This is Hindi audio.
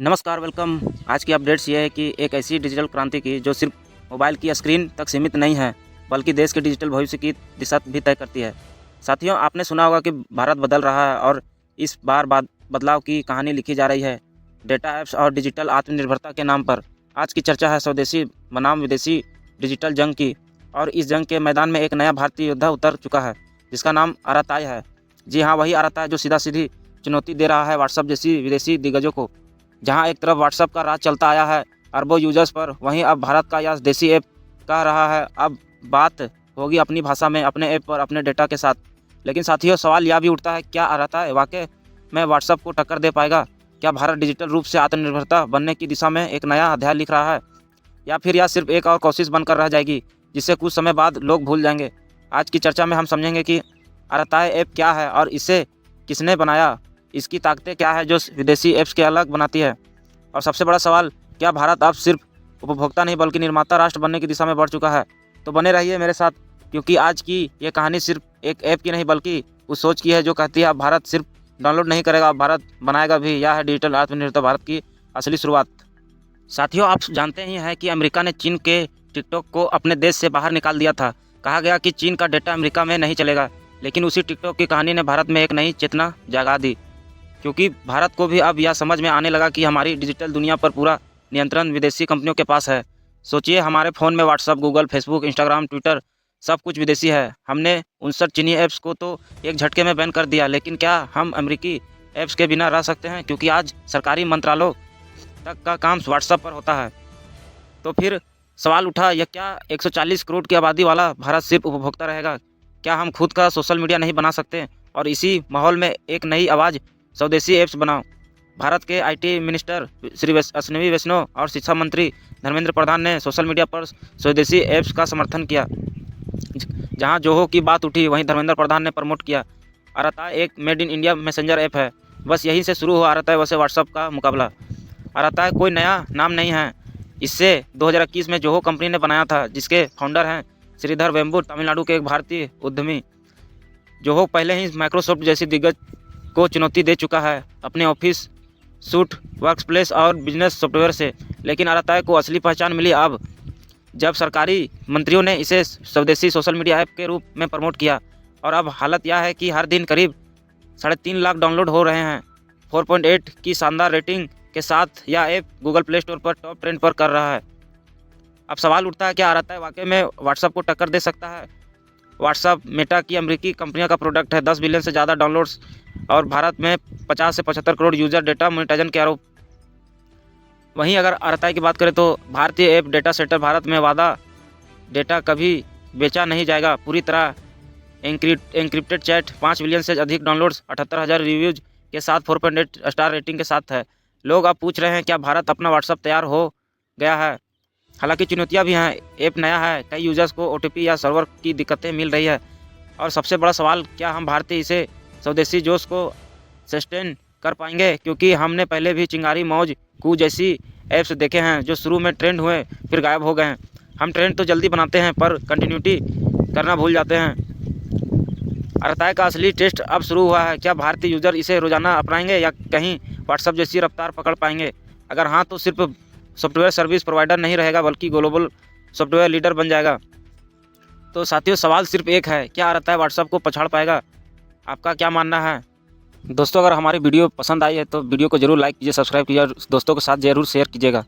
नमस्कार, वेलकम। आज की अपडेट्स ये है कि एक ऐसी डिजिटल क्रांति की जो सिर्फ मोबाइल की स्क्रीन तक सीमित नहीं है, बल्कि देश के डिजिटल भविष्य की दिशा भी तय करती है। साथियों, आपने सुना होगा कि भारत बदल रहा है और इस बार बदलाव की कहानी लिखी जा रही है डेटा ऐप्स और डिजिटल आत्मनिर्भरता के नाम पर। आज की चर्चा है स्वदेशी बनाम विदेशी डिजिटल जंग की, और इस जंग के मैदान में एक नया भारतीय योद्धा उतर चुका है जिसका नाम आराताई है। जी हाँ, वही आराताई जो सीधी चुनौती दे रहा है व्हाट्सएप जैसी विदेशी दिग्गजों को। जहां एक तरफ व्हाट्सएप का राज चलता आया है अरबों यूजर्स पर, वहीं अब भारत का यह देसी ऐप कह रहा है अब बात होगी अपनी भाषा में, अपने ऐप पर, अपने डेटा के साथ। लेकिन साथियों, सवाल यह भी उठता है, क्या आराताई वाकई में व्हाट्सएप को टक्कर दे पाएगा? क्या भारत डिजिटल रूप से आत्मनिर्भरता बनने की दिशा में एक नया अध्याय लिख रहा है, या फिर यह सिर्फ एक और कोशिश बनकर रह जाएगी जिसे कुछ समय बाद लोग भूल जाएंगे? आज की चर्चा में हम समझेंगे कि आराताई ऐप क्या है और इसे किसने बनाया, इसकी ताकतें क्या है जो विदेशी ऐप्स के अलग बनाती है, और सबसे बड़ा सवाल, क्या भारत अब सिर्फ उपभोक्ता नहीं बल्कि निर्माता राष्ट्र बनने की दिशा में बढ़ चुका है? तो बने रहिए मेरे साथ, क्योंकि आज की ये कहानी सिर्फ एक ऐप की नहीं बल्कि उस सोच की है जो कहती है अब भारत सिर्फ डाउनलोड नहीं करेगा, अब भारत बनाएगा भी। यह है डिजिटल आत्मनिर्भरता, भारत की असली शुरुआत। साथियों, आप जानते ही हैं कि अमेरिका ने चीन के टिकटॉक को अपने देश से बाहर निकाल दिया था। कहा गया कि चीन का डेटा अमेरिका में नहीं चलेगा, लेकिन उसी टिकटॉक की कहानी ने भारत में एक नई चेतना जगा दी, क्योंकि भारत को भी अब यह समझ में आने लगा कि हमारी डिजिटल दुनिया पर पूरा नियंत्रण विदेशी कंपनियों के पास है। सोचिए, हमारे फ़ोन में WhatsApp, Google, Facebook, Instagram, Twitter सब कुछ विदेशी है। हमने 59 चीनी ऐप्स को तो एक झटके में बैन कर दिया, लेकिन क्या हम अमेरिकी ऐप्स के बिना रह सकते हैं? क्योंकि आज सरकारी मंत्रालयों तक का काम व्हाट्सएप पर होता है। तो फिर सवाल उठा, यह क्या 140 करोड़ की आबादी वाला भारत सिर्फ उपभोक्ता रहेगा? क्या हम खुद का सोशल मीडिया नहीं बना सकते? और इसी माहौल में एक नई आवाज़, स्वदेशी ऐप्स बनाओ। भारत के आईटी मिनिस्टर श्री अश्विनी वैष्णव और शिक्षा मंत्री धर्मेंद्र प्रधान ने सोशल मीडिया पर स्वदेशी ऐप्स का समर्थन किया। जहां जोहो की बात उठी, वहीं धर्मेंद्र प्रधान ने प्रमोट किया। आराताई एक made in India messenger app है। बस यहीं से शुरू हुआ आराताई वैसे व्हाट्सएप का मुकाबला। आराताई कोई नया नाम नहीं है, इससे 2021 में जोहो कंपनी ने बनाया था, जिसके फाउंडर हैं श्रीधर वेम्बू, तमिलनाडु के एक भारतीय उद्यमी। जोहो पहले ही माइक्रोसॉफ्ट जैसी दिग्गज को चुनौती दे चुका है अपने ऑफिस सूट, वर्कप्लेस और बिजनेस सॉफ्टवेयर से। लेकिन आराताई को असली पहचान मिली अब, जब सरकारी मंत्रियों ने इसे स्वदेशी सोशल मीडिया ऐप के रूप में प्रमोट किया। और अब हालत यह है कि हर दिन करीब 3.5 लाख डाउनलोड हो रहे हैं। 4.8 की शानदार रेटिंग के साथ यह ऐप गूगल प्ले स्टोर पर टॉप ट्रेंड पर कर रहा है। अब सवाल उठता है, क्या आराताई वाकई में व्हाट्सएप को टक्कर दे सकता है? व्हाट्सएप मेटा की अमेरिकी कंपनियों का प्रोडक्ट है। 10 बिलियन से ज़्यादा डाउनलोड्स और भारत में 50 से 75 करोड़ यूजर, डेटा मोनेटाइजेशन के आरोप। वहीं अगर आराताई की बात करें तो भारतीय ऐप डेटा सेंटर भारत में वादा डेटा कभी बेचा नहीं जाएगा। पूरी तरह एन्क्रिप्टेड चैट, 5 बिलियन से अधिक डाउनलोड्स, 78,000 रिव्यूज के साथ, 4.8 स्टार रेटिंग के साथ है। लोग अब पूछ रहे हैं, क्या भारत अपना व्हाट्सएप तैयार हो गया है? हालांकि चुनौतियां भी हैं, ऐप नया है, कई यूजर्स को ओटीपी या सर्वर की दिक्कतें मिल रही है, और सबसे बड़ा सवाल, क्या हम भारतीय इसे स्वदेशी जोश को सस्टेन कर पाएंगे? क्योंकि हमने पहले भी चिंगारी, मौज, कू जैसी ऐप्स देखे हैं जो शुरू में ट्रेंड हुए फिर गायब हो गए हैं। हम ट्रेंड तो जल्दी बनाते हैं पर कंटिन्यूटी करना भूल जाते हैं। आराताई का असली टेस्ट अब शुरू हुआ है। क्या भारतीय यूजर इसे रोजाना अपनाएंगे या कहीं व्हाट्सएप जैसी रफ्तार पकड़ पाएंगे? अगर हाँ, तो सिर्फ सॉफ्टवेयर सर्विस प्रोवाइडर नहीं रहेगा बल्कि ग्लोबल सॉफ्टवेयर लीडर बन जाएगा। तो साथियों, सवाल सिर्फ एक है, क्या आराताई व्हाट्सएप को पछाड़ पाएगा? आपका क्या मानना है? दोस्तों, अगर हमारी वीडियो पसंद आई है तो वीडियो को जरूर लाइक कीजिए, सब्सक्राइब कीजिए और दोस्तों के साथ जरूर शेयर कीजिएगा।